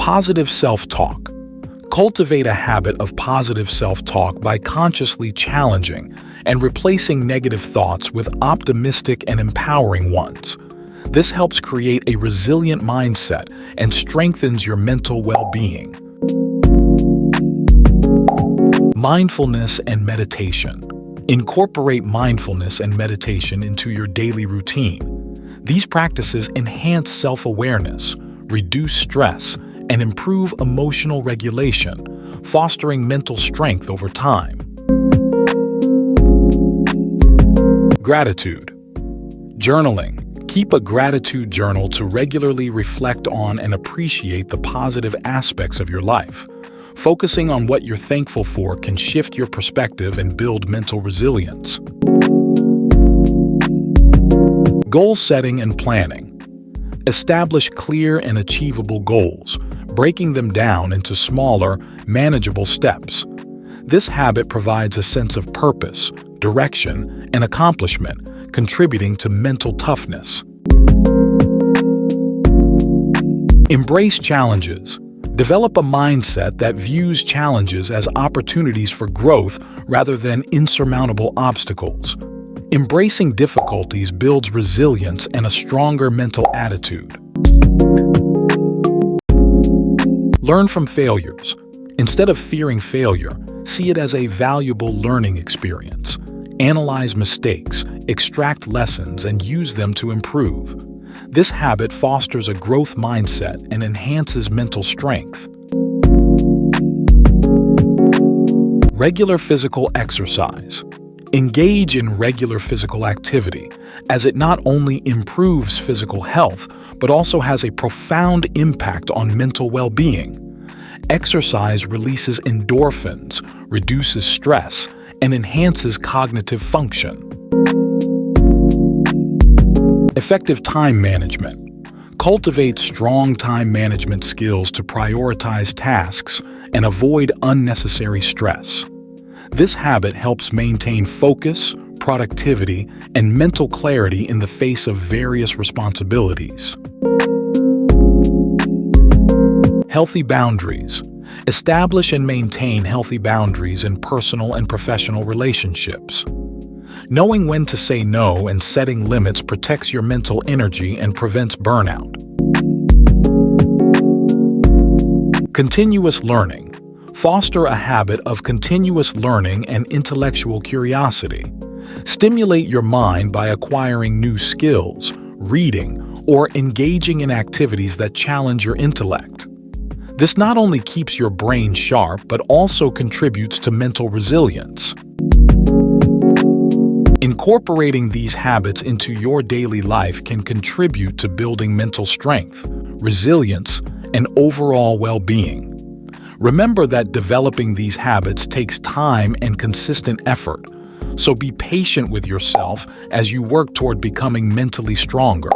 Positive self-talk. Cultivate a habit of positive self-talk by consciously challenging and replacing negative thoughts with optimistic and empowering ones. This helps create a resilient mindset and strengthens your mental well-being. Mindfulness and meditation. Incorporate mindfulness and meditation into your daily routine. These practices enhance self-awareness, reduce stress, and improve emotional regulation, fostering mental strength over time. Gratitude. Journaling. Keep a gratitude journal to regularly reflect on and appreciate the positive aspects of your life. Focusing on what you're thankful for can shift your perspective and build mental resilience. Goal setting and planning. Establish clear and achievable goals, breaking them down into smaller, manageable steps. This habit provides a sense of purpose, direction, and accomplishment, contributing to mental toughness. Embrace challenges. Develop a mindset that views challenges as opportunities for growth rather than insurmountable obstacles. Embracing difficulties builds resilience and a stronger mental attitude. Learn from failures. Instead of fearing failure, see it as a valuable learning experience. Analyze mistakes, extract lessons, and use them to improve. This habit fosters a growth mindset and enhances mental strength. Regular physical exercise. Engage in regular physical activity, as it not only improves physical health, but also has a profound impact on mental well-being. Exercise releases endorphins, reduces stress, and enhances cognitive function. Effective time management. Cultivate strong time management skills to prioritize tasks and avoid unnecessary stress. This habit helps maintain focus, productivity, and mental clarity in the face of various responsibilities. Healthy boundaries. Establish and maintain healthy boundaries in personal and professional relationships. Knowing when to say no and setting limits protects your mental energy and prevents burnout. Continuous learning. Foster a habit of continuous learning and intellectual curiosity. Stimulate your mind by acquiring new skills, reading, or engaging in activities that challenge your intellect. This not only keeps your brain sharp, but also contributes to mental resilience. Incorporating these habits into your daily life can contribute to building mental strength, resilience, and overall well-being. Remember that developing these habits takes time and consistent effort, so be patient with yourself as you work toward becoming mentally stronger.